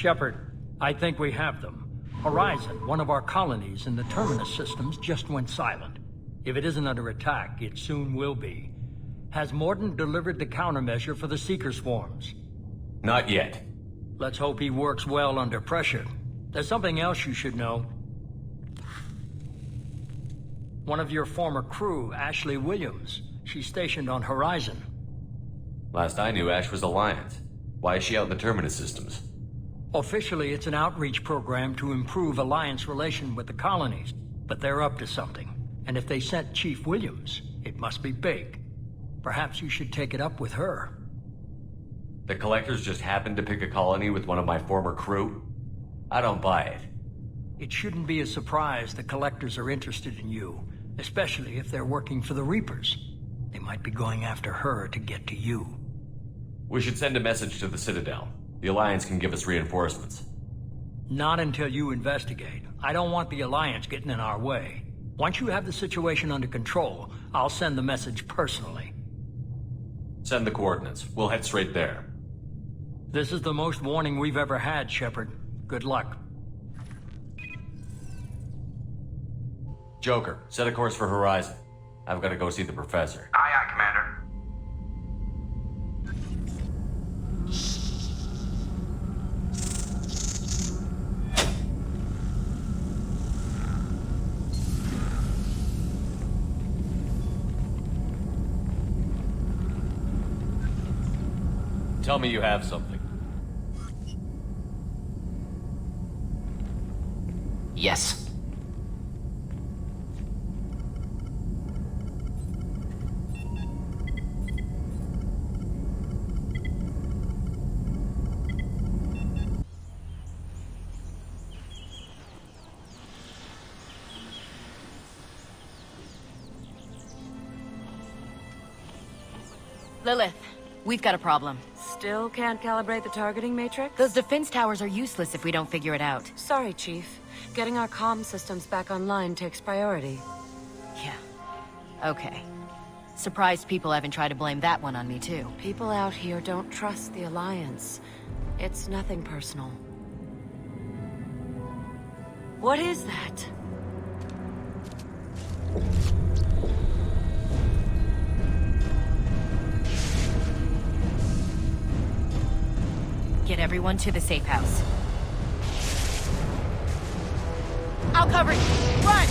Shepard, I think we have them. Horizon, one of our colonies in the Terminus systems, just went silent. If it isn't under attack, it soon will be. Has Mordin delivered the countermeasure for the Seeker swarms? Not yet. Let's hope he works well under pressure. There's something else you should know. One of your former crew, Ashley Williams. She's stationed on Horizon. Last I knew, Ash was Alliance. Why is she out in the Terminus systems? Officially, it's an outreach program to improve Alliance relation with the colonies. But they're up to something. And if they sent Chief Williams, it must be big. Perhaps you should take it up with her. The Collectors just happened to pick a colony with one of my former crew? I don't buy it. It shouldn't be a surprise the Collectors are interested in you, especially if they're working for the Reapers. They might be going after her to get to you. We should send a message to the Citadel. The Alliance can give us reinforcements. Not until you investigate. I don't want the Alliance getting in our way. Once you have the situation under control, I'll send the message personally. Send the coordinates. We'll head straight there. This is the most warning we've ever had, Shepard. Good luck. Joker, set a course for Horizon. I've got to go see the Professor. Aye, aye, Commander. Tell me you have something. Yes. Lilith, we've got a problem. Still can't calibrate the targeting matrix? Those defense towers are useless if we don't figure it out. Sorry, Chief. Getting our comm systems back online takes priority. Yeah. Okay. Surprised people haven't tried to blame that one on me, too. People out here don't trust the Alliance. It's nothing personal. What is that? Get everyone to the safe house. I'll cover you! Run!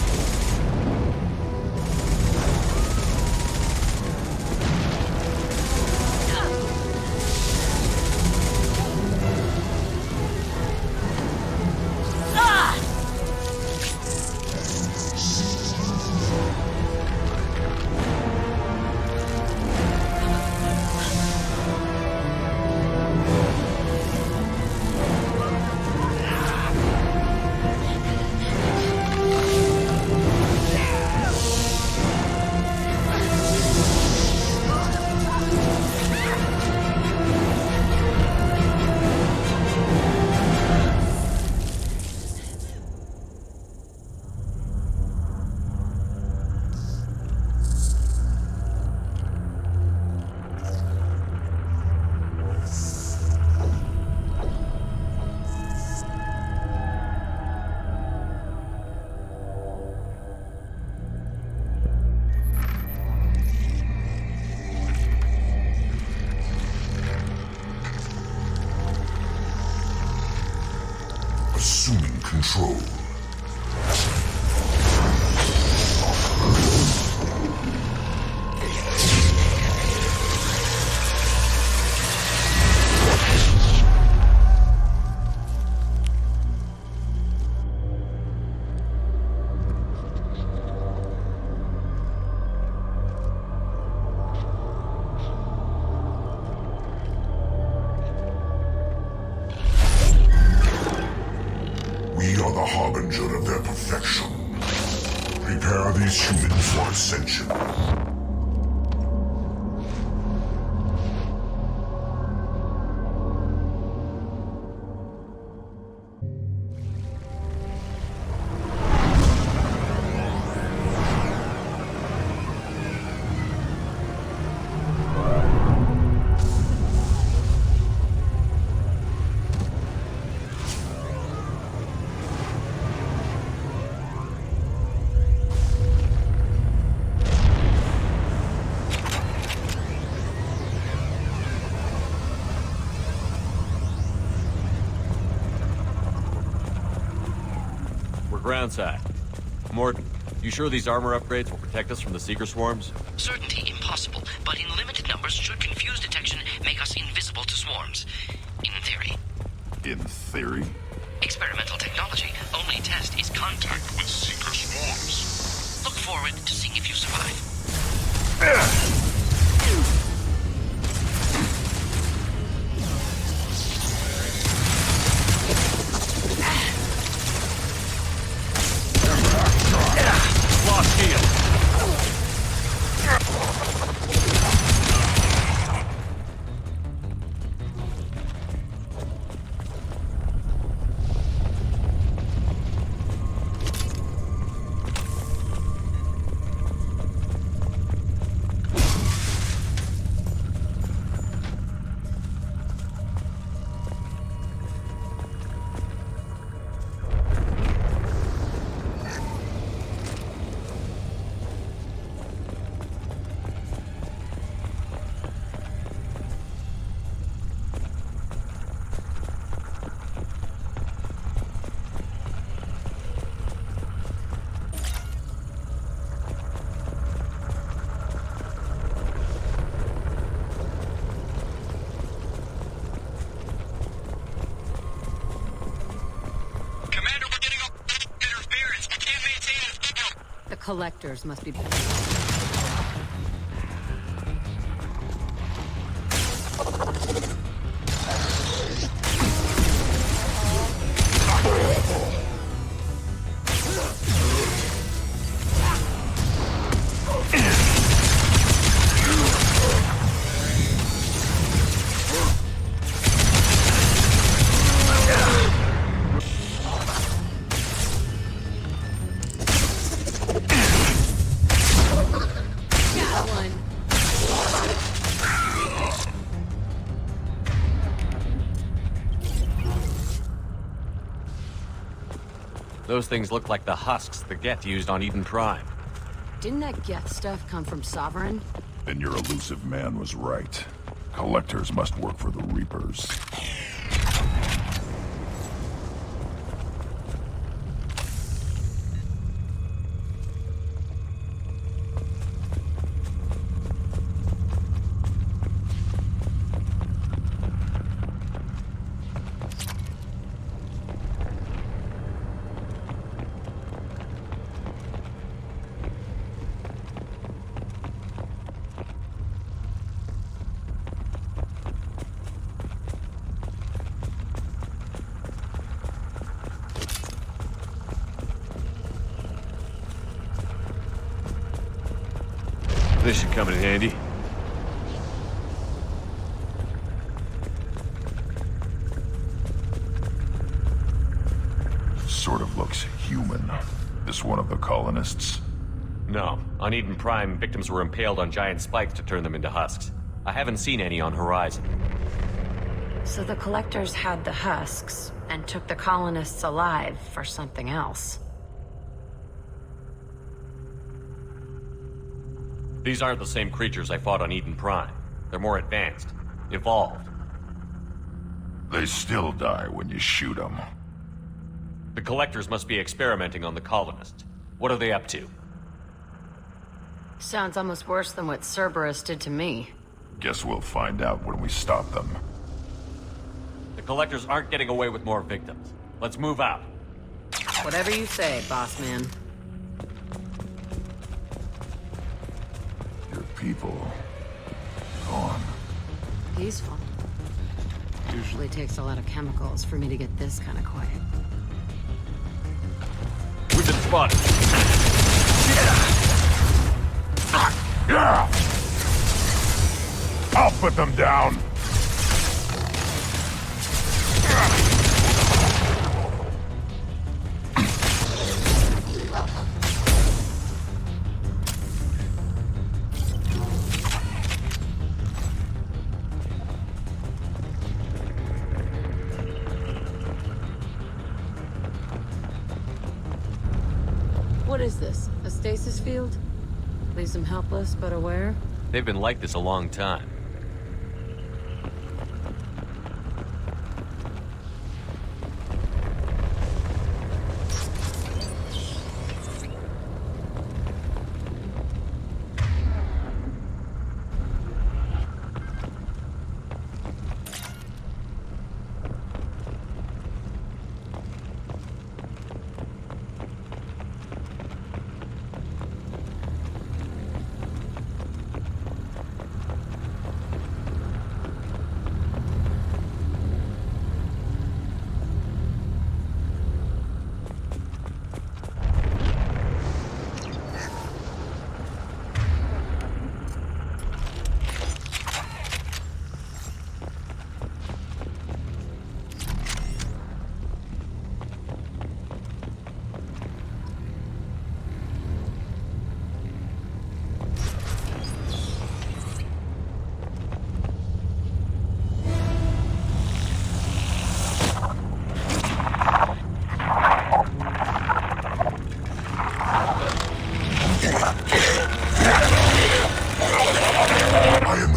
Assuming control. We are the harbinger of their perfection. Prepare these humans for ascension. groundside. Morton, you sure these armor upgrades will protect us from the Seeker swarms? Certainty impossible, but in limited numbers should confuse detection make us invisible to swarms. In theory. In theory? Experimental technology. Only test is contact with Seeker swarms. Look forward to seeing if you survive. Lost shield. The collectors must be... Those things look like the husks the Geth used on Eden Prime. Didn't that Geth stuff come from Sovereign? Then your elusive man was right. Collectors must work for the Reapers. This should come in handy. Sort of looks human. This one of the colonists? No. On Eden Prime, victims were impaled on giant spikes to turn them into husks. I haven't seen any on Horizon. So the collectors had the husks and took the colonists alive for something else. These aren't the same creatures I fought on Eden Prime. They're more advanced. Evolved. They still die when you shoot them. The collectors must be experimenting on the colonists. What are they up to? Sounds almost worse than what Cerberus did to me. Guess we'll find out when we stop them. The collectors aren't getting away with more victims. Let's move out. Whatever you say, boss man. Your people... gone. Peaceful. Usually takes a lot of chemicals for me to get this kind of quiet. We've been spotted. I'll put them down! What is this? A stasis field? Leaves them helpless but aware? They've been like this a long time.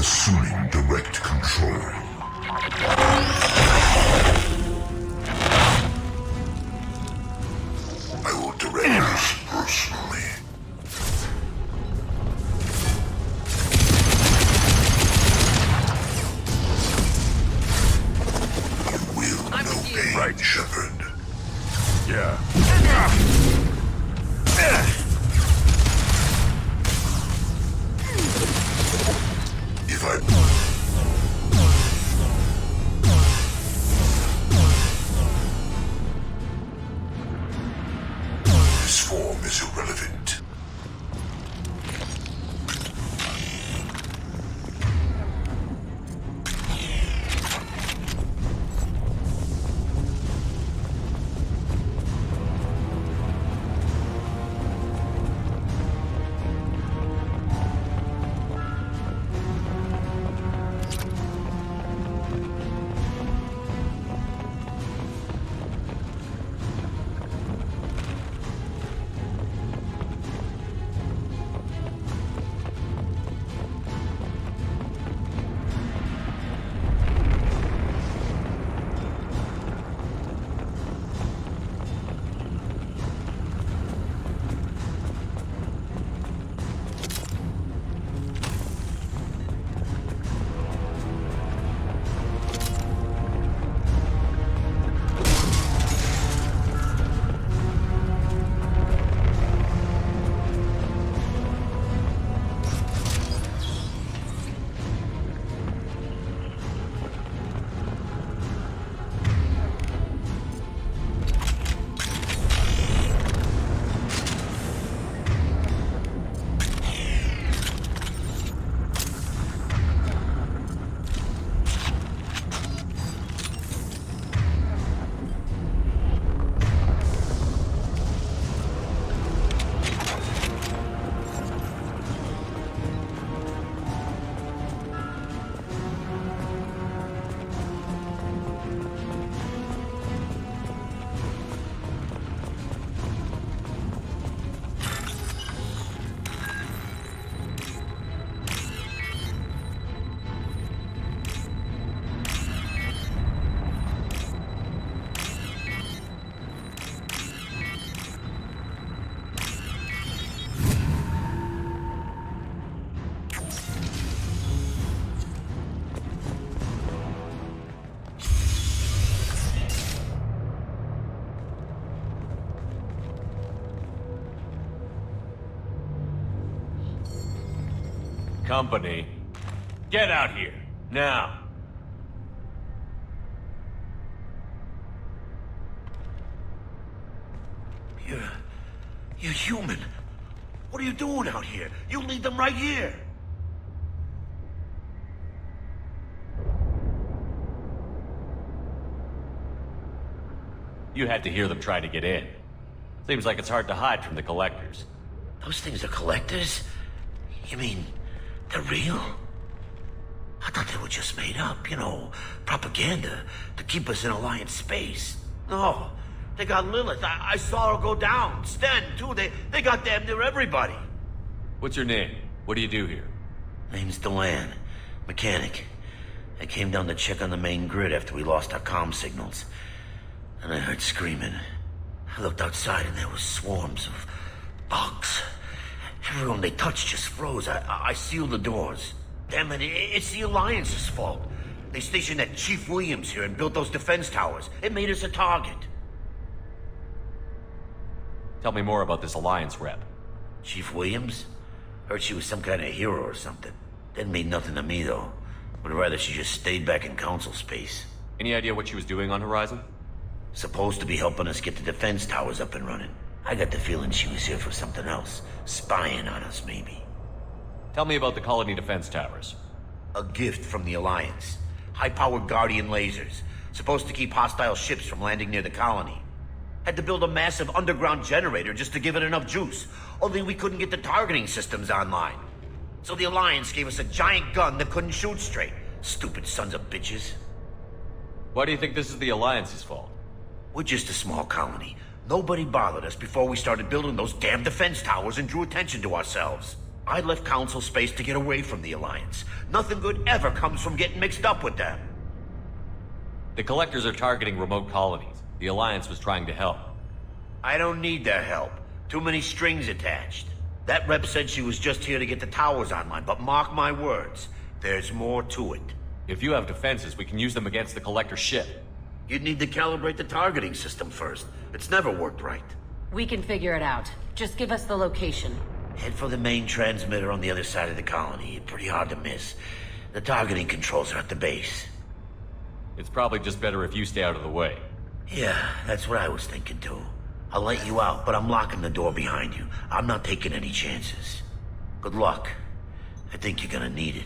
assuming direct control. I will direct this personally. You will know pain, right, Shepard? Yeah. If I... This form is irrelevant. Company, get out here, now. You're human. What are you doing out here? You lead them right here. You had to hear them try to get in. Seems like it's hard to hide from the collectors. Those things are collectors? You mean, they're real? I thought they were just made up, you know, propaganda to keep us in Alliance space. No, they got Lilith. I saw her go down. Sten, too. They got damn near everybody. What's your name? What do you do here? Name's Delan. Mechanic. I came down to check on the main grid after we lost our comm signals. And I heard screaming. I looked outside and there was swarms of bugs. Everyone they touched just froze. I sealed the doors. Damn it, it's the Alliance's fault. They stationed that Chief Williams here and built those defense towers. It made us a target. Tell me more about this Alliance rep. Chief Williams? Heard she was some kind of hero or something. Didn't mean nothing to me, though. Would rather she just stayed back in Council space. Any idea what she was doing on Horizon? Supposed to be helping us get the defense towers up and running. I got the feeling she was here for something else. Spying on us, maybe. Tell me about the colony defense towers. A gift from the Alliance. High-powered Guardian lasers. Supposed to keep hostile ships from landing near the colony. Had to build a massive underground generator just to give it enough juice. Only we couldn't get the targeting systems online. So the Alliance gave us a giant gun that couldn't shoot straight. Stupid sons of bitches. Why do you think this is the Alliance's fault? We're just a small colony. Nobody bothered us before we started building those damn defense towers and drew attention to ourselves. I left Council space to get away from the Alliance. Nothing good ever comes from getting mixed up with them. The Collectors are targeting remote colonies. The Alliance was trying to help. I don't need their help. Too many strings attached. That rep said she was just here to get the towers online, but mark my words, there's more to it. If you have defenses, we can use them against the Collector ship. You'd need to calibrate the targeting system first. It's never worked right. We can figure it out. Just give us the location. Head for the main transmitter on the other side of the colony. Pretty hard to miss. The targeting controls are at the base. It's probably just better if you stay out of the way. Yeah, that's what I was thinking too. I'll let you out, but I'm locking the door behind you. I'm not taking any chances. Good luck. I think you're gonna need it.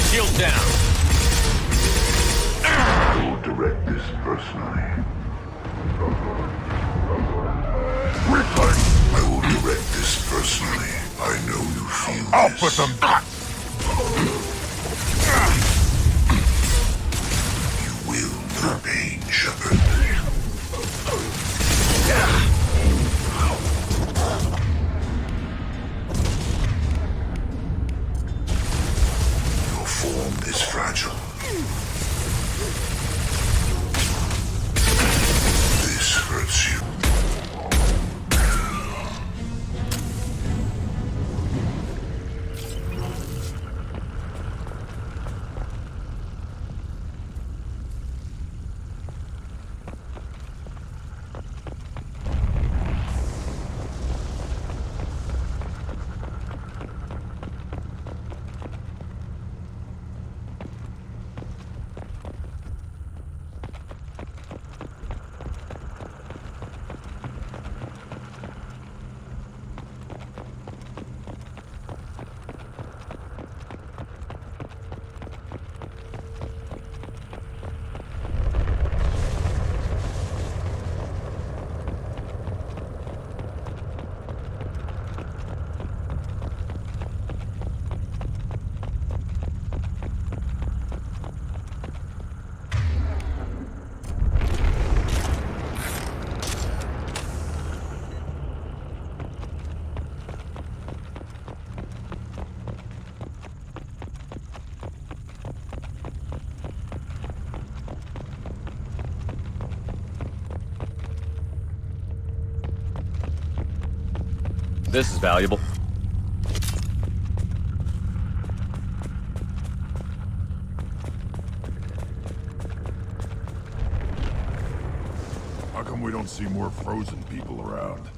Shield down! I will direct this personally. I will direct this personally. I know you feel I'll this. put them back! You will feel pain, Shepard. Your form is fragile. This hurts you. This is valuable. How come we don't see more frozen people around?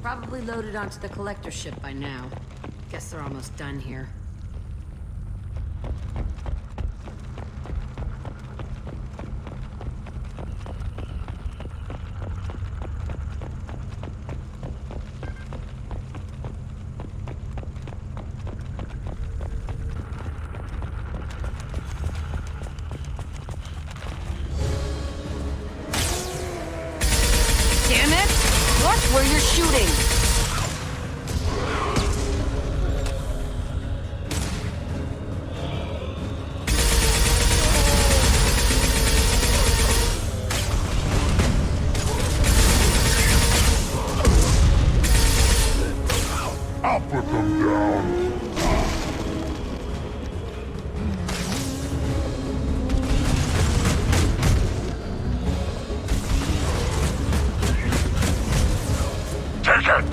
Probably loaded onto the collector ship by now. Guess they're almost done here. Damn it! Watch where you're shooting! I'll put them down! Take it!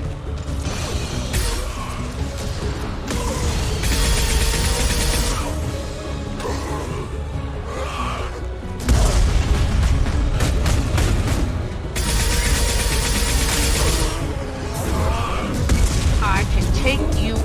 I can take you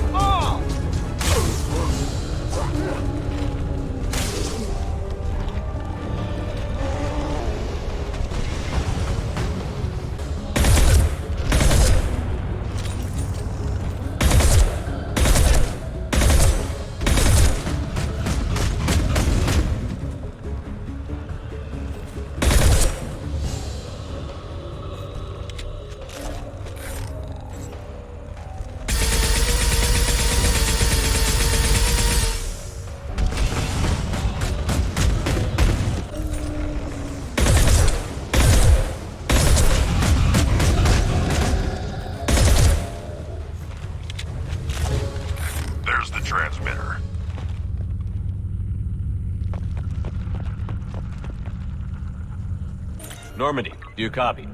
Normandy, do you copy?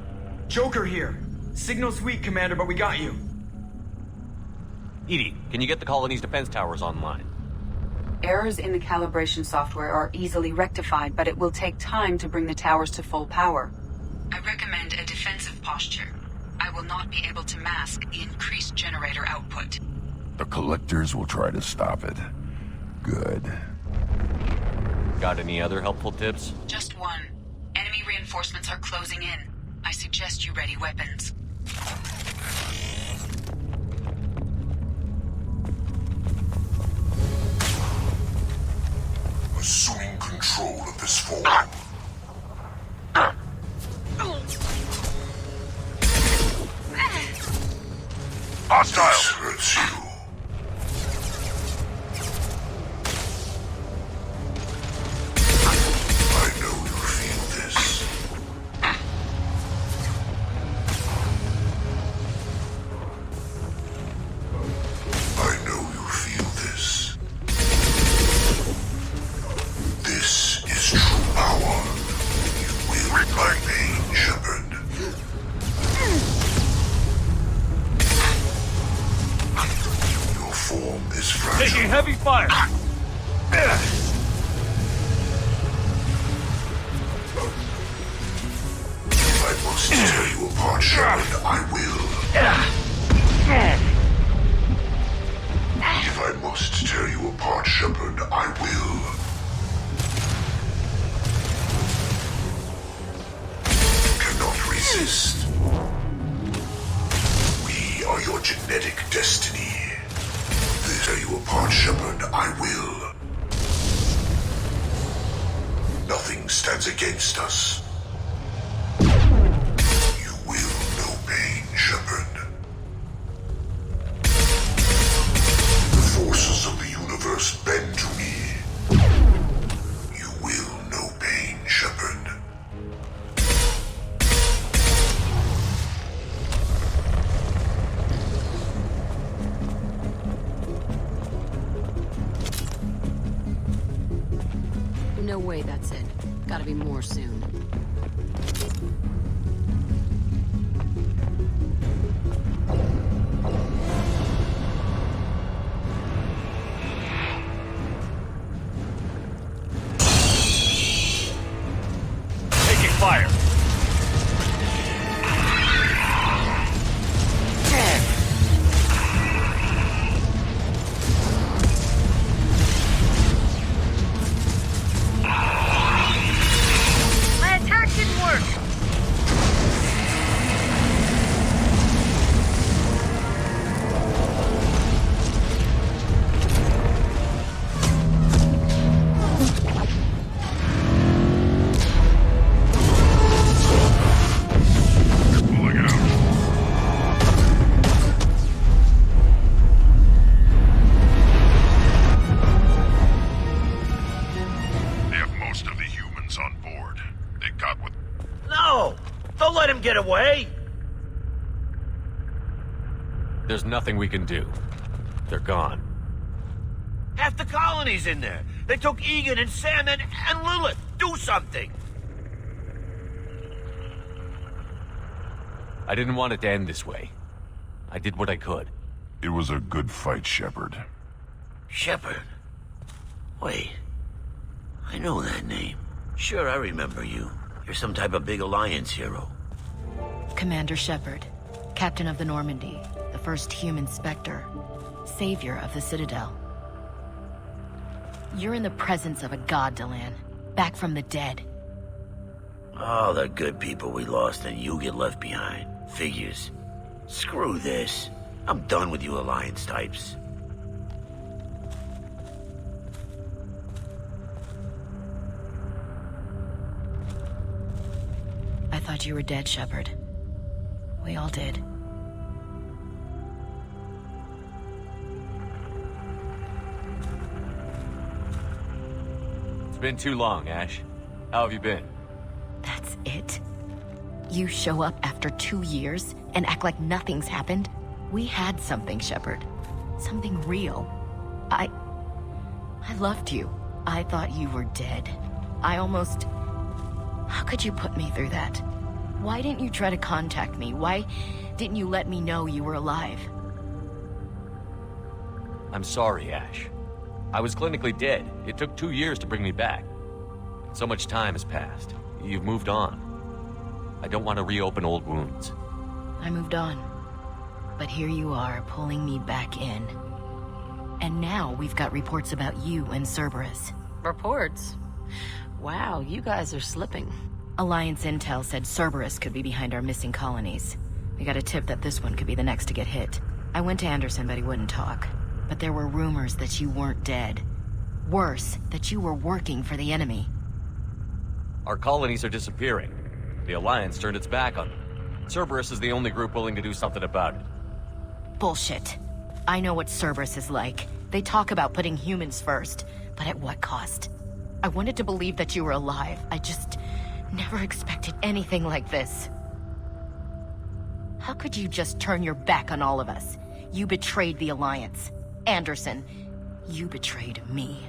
Joker here. Signal's weak, Commander, but we got you. Edie, can you get the colony's defense towers online? Errors in the calibration software are easily rectified, but it will take time to bring the towers to full power. I recommend a defensive posture. I will not be able to mask increased generator output. The collectors will try to stop it. Good. Got any other helpful tips? Just one. Enemy reinforcements are closing in. I suggest you ready weapons. Assuming control of this form. Hostile! This hurts you. I know you feel this. I know you feel this. This is true power. You will remain, Shepard. Your form is fragile. Taking heavy fire! If I must tear you apart, Shepard, I will. If I must tear you apart, Shepard, I will. You cannot resist. We are your genetic destiny. Tear you apart, Shepard, I will. Nothing stands against us. You will know pain, Shepard. The forces of the universe bend to me. You will know pain, Shepard. No way that's it. Gotta be more soon. Taking fire! My attack didn't work! Pulling it out. They have most of the humans on board. They got what... No! Don't let him get away! There's nothing we can do. They're gone. Half the colony's in there. They took Egan and Sam and Lilith. Do something! I didn't want it to end this way. I did what I could. It was a good fight, Shepard. Shepard? Wait. I know that name. Sure, I remember you. You're some type of big Alliance hero. Commander Shepard, Captain of the Normandy, the first human Spectre, Savior of the Citadel. You're in the presence of a god, Delan, back from the dead. All the good people we lost and you get left behind. Figures. Screw this. I'm done with you Alliance types. I thought you were dead, Shepard. We all did. It's been too long, Ash. How have you been? That's it? You show up after 2 years and act like nothing's happened? We had something, Shepard. Something real. I loved you. I thought you were dead. I almost... How could you put me through that? Why didn't you try to contact me? Why didn't you let me know you were alive? I'm sorry, Ash. I was clinically dead. It took 2 years to bring me back. So much time has passed. You've moved on. I don't want to reopen old wounds. I moved on. But here you are, pulling me back in. And now we've got reports about you and Cerberus. Reports? Wow, you guys are slipping. Alliance intel said Cerberus could be behind our missing colonies. We got a tip that this one could be the next to get hit. I went to Anderson, but he wouldn't talk. But there were rumors that you weren't dead. Worse, that you were working for the enemy. Our colonies are disappearing. The Alliance turned its back on them. Cerberus is the only group willing to do something about it. Bullshit. I know what Cerberus is like. They talk about putting humans first, but at what cost? I wanted to believe that you were alive. I just never expected anything like this. How could you just turn your back on all of us? You betrayed the Alliance. Anderson, you betrayed me.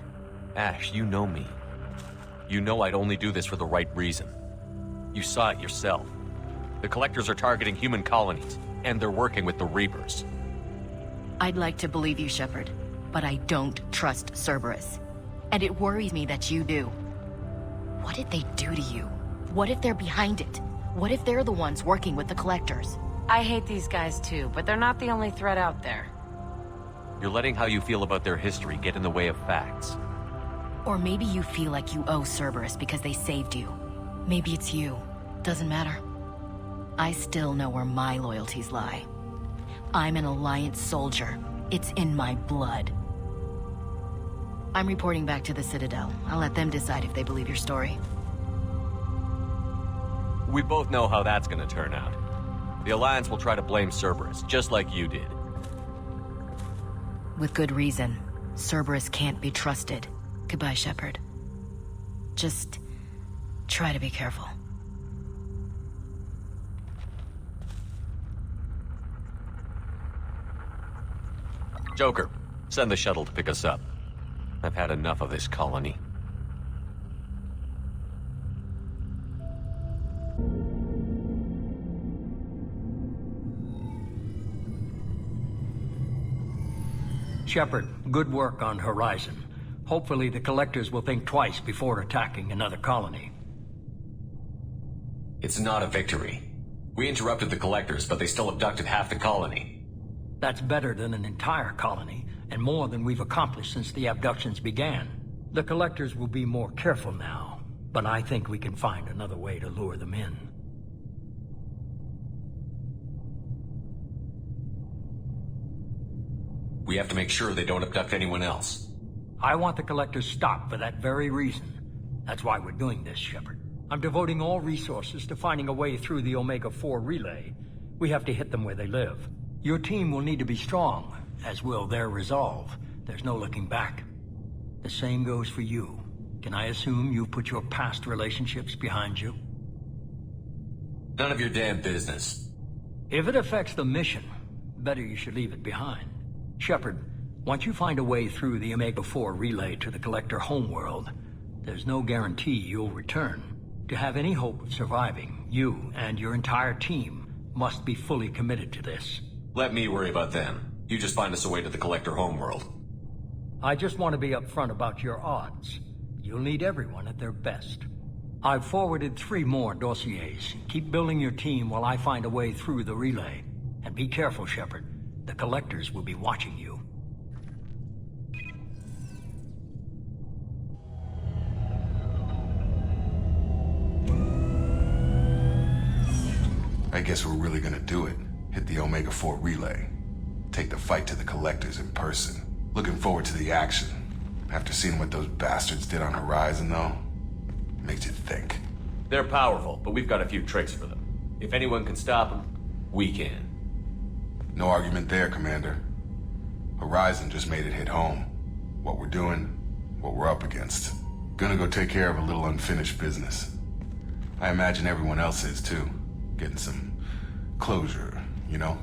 Ash, you know me. You know I'd only do this for the right reason. You saw it yourself. The Collectors are targeting human colonies, and they're working with the Reapers. I'd like to believe you, Shepard, but I don't trust Cerberus. And it worries me that you do. What did they do to you? What if they're behind it? What if they're the ones working with the Collectors? I hate these guys too, but they're not the only threat out there. You're letting how you feel about their history get in the way of facts. Or maybe you feel like you owe Cerberus because they saved you. Maybe it's you. Doesn't matter. I still know where my loyalties lie. I'm an Alliance soldier. It's in my blood. I'm reporting back to the Citadel. I'll let them decide if they believe your story. We both know how that's gonna turn out. The Alliance will try to blame Cerberus, just like you did. With good reason. Cerberus can't be trusted. Goodbye, Shepard. Just try to be careful. Joker, send the shuttle to pick us up. I've had enough of this colony. Shepard, good work on Horizon. Hopefully the Collectors will think twice before attacking another colony. It's not a victory. We interrupted the Collectors, but they still abducted half the colony. That's better than an entire colony, and more than we've accomplished since the abductions began. The Collectors will be more careful now, but I think we can find another way to lure them in. We have to make sure they don't abduct anyone else. I want the Collectors stopped for that very reason. That's why we're doing this, Shepard. I'm devoting all resources to finding a way through the Omega-4 relay. We have to hit them where they live. Your team will need to be strong, as will their resolve. There's no looking back. The same goes for you. Can I assume you've put your past relationships behind you? None of your damn business. If it affects the mission, better you should leave it behind. Shepard, once you find a way through the Omega-4 relay to the Collector homeworld, there's no guarantee you'll return. To have any hope of surviving, you and your entire team must be fully committed to this. Let me worry about them. You just find us a way to the Collector homeworld. I just want to be upfront about your odds. You'll need everyone at their best. I've forwarded 3 more dossiers. Keep building your team while I find a way through the relay. And be careful, Shepard. The Collectors will be watching you. I guess we're really gonna do it. Hit the Omega-4 relay. Take the fight to the Collectors in person. Looking forward to the action. After seeing what those bastards did on Horizon, though, makes you think. They're powerful, but we've got a few tricks for them. If anyone can stop them, we can. No argument there, Commander. Horizon just made it hit home. What we're doing, what we're up against. Gonna go take care of a little unfinished business. I imagine everyone else is, too. Getting some closure, you know?